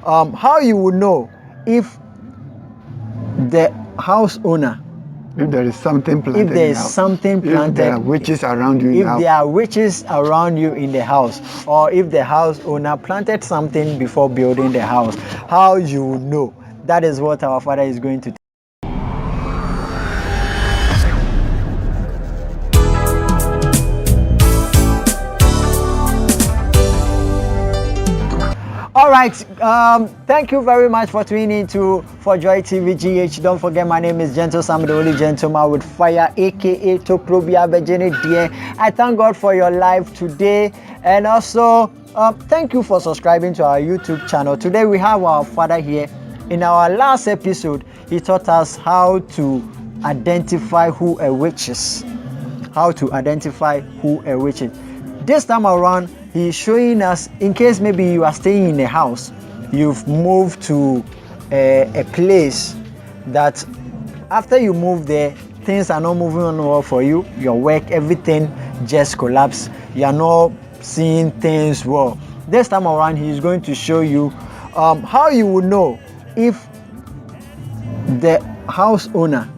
how you will know if the house owner, if there is something planted, if there is something planted, if there are witches around you, if there are witches around you in the house, or if the house owner planted something before building the house, how you will know. That is what our Father is going to. All right, thank you very much for tuning in to For Joy TV GH. Don't forget, my name is Gentle Sam, the only gentleman with fire, aka Tokrobia Bejene Dear. I thank God for your life today, and also thank you for subscribing to our YouTube channel. Today we have our Father here. In our last episode, he taught us how to identify who a witch is. How to identify who a witch is. This time around, he's showing us, in case maybe you are staying in a house, you've moved to a place that after you move there, things are not moving on well for you. Your work, everything just collapsed. You are not seeing things well. This time around, he's going to show you how you will know if the house owner,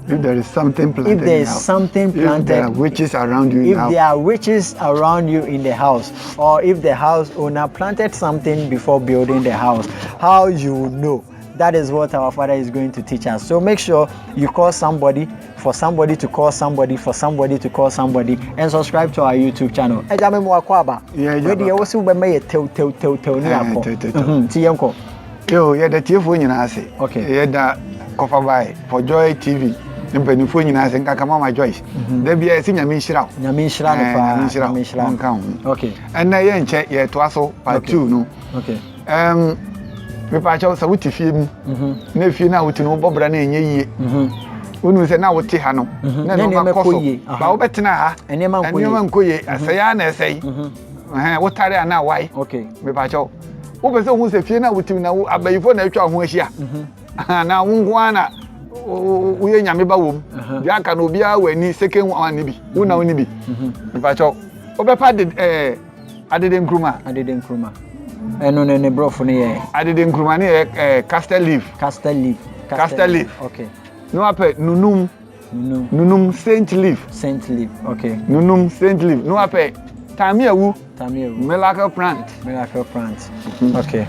if there is something planted, if there is something planted, if there are witches around you, if there are witches around you in the house, or if the house owner planted something before building the house, how you will know. That is what our Father is going to teach us. So make sure you call somebody, for somebody to call somebody, for somebody to call somebody, and subscribe to our YouTube channel. Yo, the TV nyina ase. Okay. Da kofa bai For Joy TV. Mpanifo nyina ase nka Mama Joyce. Da bia ese nyame nhira. Nyame nhira ne pa. Nyame nhira. Nka ho. Okay. Enna ye nche ye to aso part 2 no. Okay. Me pa cha so wuti fie mu. Na fie na wuti no bobra na enye yie. Wonu se na wote ha no. Na no makoso. Ba wo betena ha. Enema nkoye. Asaya na esai. Wotare ana wai. Okay. Me pa cha wo be se hu se fie na wuti na abayifo na atwa ho ahia. Na wongo na uye nyame ba wom bi aka no bia wani second one bi wona woni bi ba cho obepa de adede nkruma eno ne brofo ne ye adede nkruma ne castor leaf okay no ape nunum saint leaf okay nunum saint leaf no ape tamiawu miracle plant okay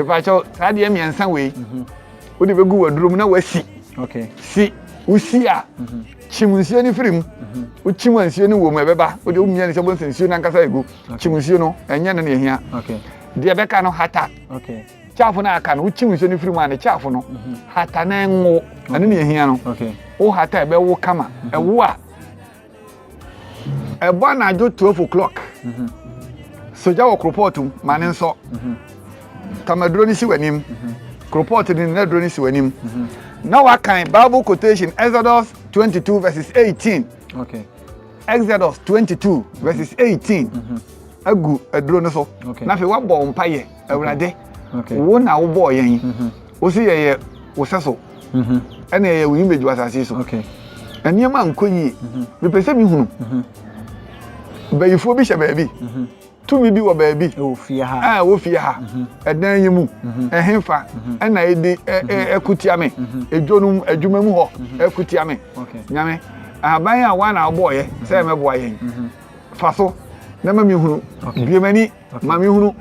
ba cho sade emiensa we odi begu wadurum na wasi okay si usia chimunsie ni firim uchimansie ni wo mebeba odi umia ni sebo nsensio na nkasa egu chimunsie no enya na ehia okay de beka no hata okay chafu na aka no uchimunsie ni firim ane chafu no hata na enwo ane ne ehia no okay o hata ebe wo kama ewo a ebo na ajo 12 o'clock soja wo kropotum mane nso kamaduro ni si wanim report in the drone siwanim. Now I can Bible quotation Exodus 22 verses 18. Okay. Exodus 22 verses 18. Agu drone so. Na fe wa bo mpaye awurade. Okay. Wo na wo bo yen. Wo si ye wo seso. Ene ye wo image wasase so. Okay. Eniema nkonyi. Me pese mi hunu. Bayifo bi hye baabi. Tumi bi wo baabi wo fie ha wo fie ha edan yimu ehemfa na edi ekutia me edwonum adwuma mu ho ekutia me nyame aban a wa na aboye se me boa yen faso na ma mi hunu biemani ma mi hunu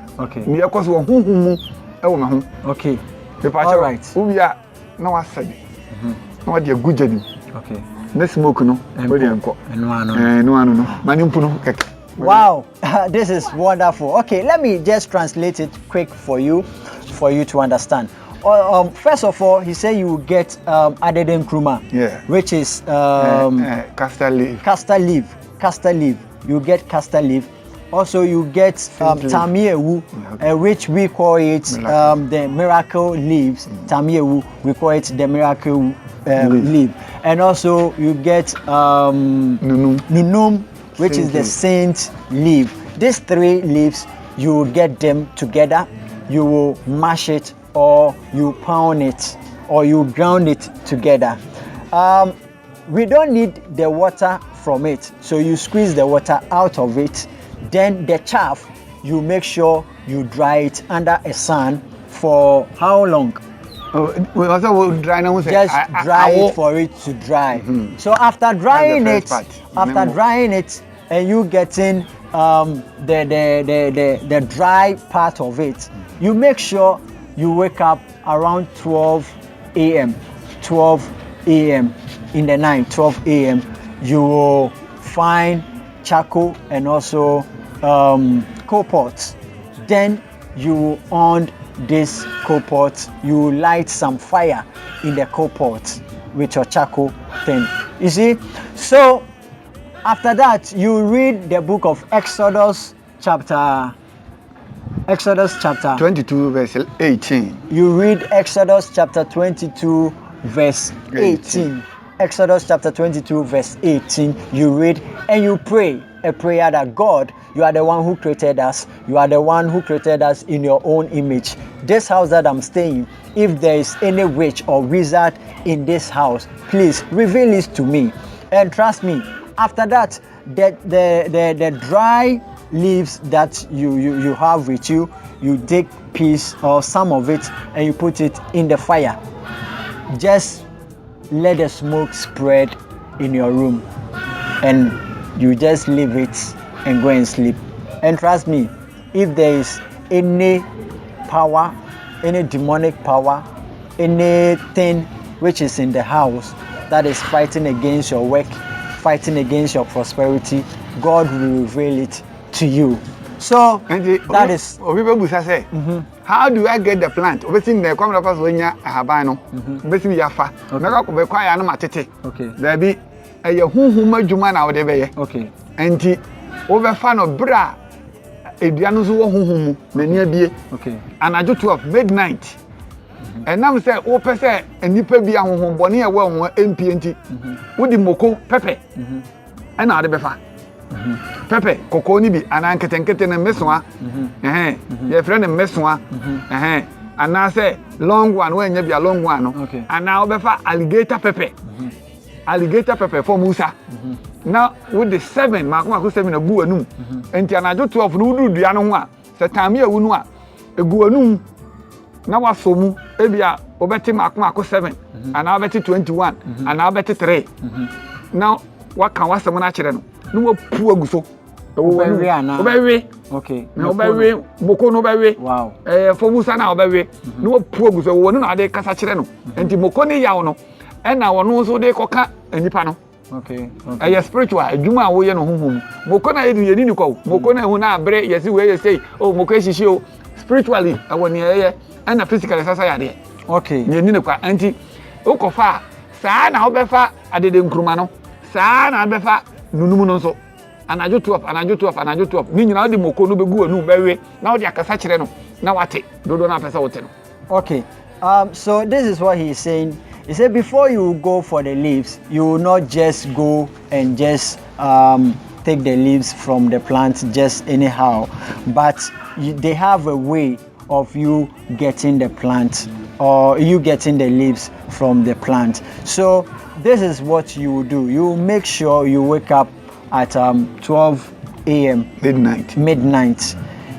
mi ekoso wo huhumu e wo me ho okay all right ubia na wa sadi na wa de agujani okay na smoke no wo de enko eno ano no mani mpu no keke. Wow, this is wonderful. Okay, let me just translate it quick for you to understand. First of all, he said you will get adeden kruma, which is castor leaf. You get castor leaf. Also, you get tamiewu, which we call it the miracle leaves. Tamiewu, we call it the miracle leaf. And also, you get nunum, which is the saint leaf. These three leaves, you will get them together, you will mash it, or you pound it, or you ground it together. We don't need the water from it, so you squeeze the water out of it. Then the chaff, you make sure you dry it under a sun for how long? We also will dry now. Just dry it for it to dry. So after drying it, and you getting the dry part of it, you make sure you wake up around 12 a.m. 12 a.m. in the night. 12 a.m. You will find charcoal and also coal pots. Then you on this coal pot, you light some fire in the coal pot with your charcoal thing. You see? So after that, you read the book of Exodus chapter 22 verse 18. You read Exodus chapter 22 verse 18. Exodus chapter 22 verse 18. You read and you pray a prayer that God, you are the one who created us. You are the one who created us in your own image. This house that I'm staying, if there is any witch or wizard in this house, please reveal it to me. And trust me, after that, the dry leaves that you have with you, you take piece or some of it and you put it in the fire. Just let the smoke spread in your room and you just leave it and go and sleep. And trust me, if there is any power, any demonic power, anything which is in the house that is fighting against your work, fighting against your prosperity, God will reveal it to you. So that is. How do I get the plant? Obviously, the come up as when you have no. Basically, you have never could be quiet and matete. Okay. There be a who majuma now de be. Okay. And over fan of bra. Edianos who many be. Okay. And I do 12 midnight. And now say, oh, per se, and you pay be a home bonny a well MPNT with the moko pepe. And I befa. Pepe, cocoa nibi, and I can get in a messoa. Your friend and messoa. And now say, long one when you be a long one. Okay. And now befa alligator pepe. Alligator pepe for Musa. Now with the 7, Mark 7 a buanum. And Tianajo 12 no do the anoma. Satamia unua. A guanum. Now I saw mu, ebia obeti Mark 7, and now beti 21, and now beti 3. Now what can was someone actually no poor guso. Obewe. Okay. No obewe, moko no obewe. Wow. For Musa na obewe. No poor guso wonu na de kasa kire no. Enti moko ne yawo no. E na wono so de koka anipa no. Okay. Okay. Spiritual, adwuma wo ye no honhom. Moko na yedi yedi ni kwa. Moko na hu na abre yesi we ye say, oh moko eshishi o. Spiritually, awoni ye and physically sasa ya de. Okay. Ye ni ne kwa anti okofa saa na obefa adede nkruma no. Saa na obefa nunumu no so. Anajo 12. Ni nyina odi moko no begu anu bewe. Na odi akasa kire no. Na wate. Dodo na pesa wote no. Okay. So this is what he is saying. He said before you go for the leaves, you will not just go and just take the leaves from the plant just anyhow, but they have a way of you getting the plant or you getting the leaves from the plant. So this is what you will do. You make sure you wake up at 12 a.m. midnight.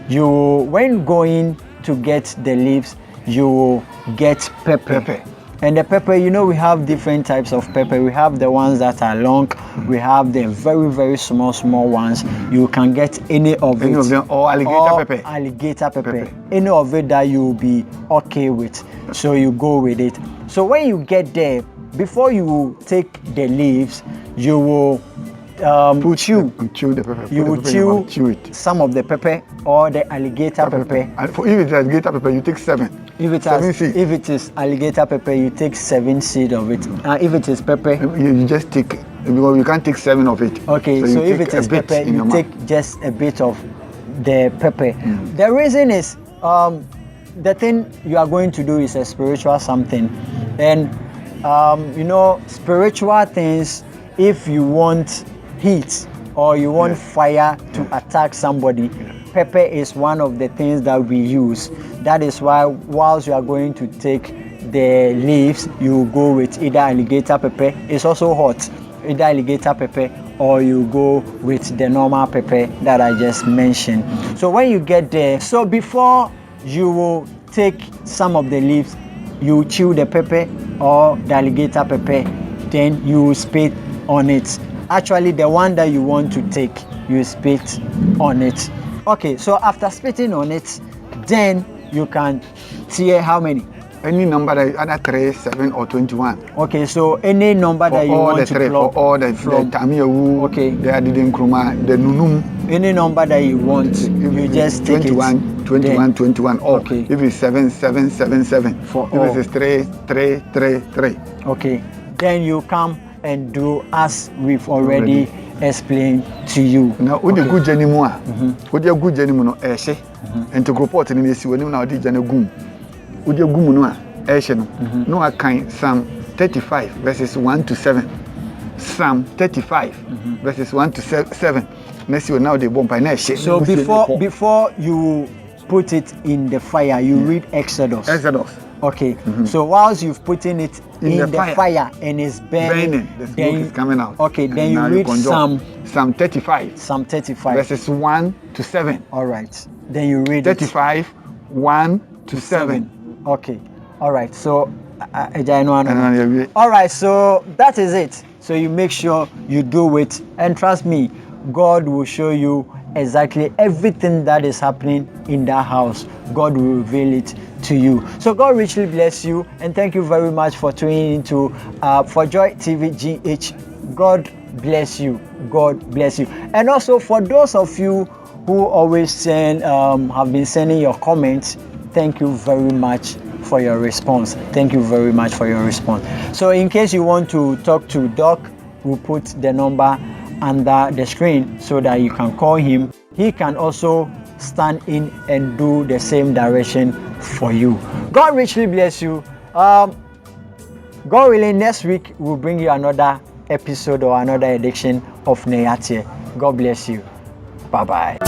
You, when going to get the leaves, you get pepper. And the pepper, you know, we have different types of pepper. We have the ones that are long. We have the very, very small ones. You can get any of it. Any of them, or alligator pepper. Alligator pepper. Any of it that you'll be okay with. So you go with it. So when you get there, before you take the leaves, you will chew the pepper. You will chew it. Some of the pepper or the alligator pepper. And for if it's alligator pepper, you take 7. If it is alligator pepper, you take 7 seeds of it. If it is pepper, you just take, because you can't take 7 of it. Okay, so if it is pepper, you take just a bit of the pepper. The reason is the thing you are going to do is a spiritual something, and you know, spiritual things. If you want heat or you want fire to attack somebody, pepper is one of the things that we use. That is why whilst you are going to take the leaves, you go with either alligator pepper. It's also hot. Either alligator pepper or you go with the normal pepper that I just mentioned. So when you get there, so before you will take some of the leaves, you chew the pepper or the alligator pepper, then you spit on it. Actually, the one that you want to take, you spit on it. Okay, so after spitting on it, then you can tear how many? Any number that either 3, 7, or 21. Okay, so any number For that you all want the to three, pluck for all the from. tamiyawu, Okay. the adidinkruma, the nunum. Any number that you want, you just take 21, it. 21, Then, 21. Or okay. if it's 7, 7, 7, 7. For if all. it's 3, 3, 3, 3. Okay, then you come and do as we've already explained to you. Now, with the good anymore, with your good anymore, Eshe, and to report in the when now did Janagum. With your gum, Eshe, no, I kind Psalm 35, verses 1 to 7. Psalm 35, verses 1 to 7. Next year, now they bomb by Neshe. So before you put it in the fire, you read Exodus. Exodus. Okay, so whilst you've putting it in the fire and it's burning, the smoke is coming out. Okay, and then you read Psalm 35. Psalm 35. Verses 1 to 7. All right, then you read 35, 1 to 7. Okay, all right, so all right, so that is it. So you make sure you do it, and trust me, God will show you exactly everything that is happening in that house. God will reveal it to you. So God richly bless you, and thank you very much for tuning into For Joy TV GH. God bless you. God bless you. And also for those of you who always have been sending your comments, thank you very much for your response. Thank you very much for your response. So in case you want to talk to Doc, we'll put the number under the screen so that you can call him. He can also stand in and do the same direction for you. God richly bless you. God willing, next week we'll bring you another episode or another edition of Neyatie. God bless you. Bye-bye.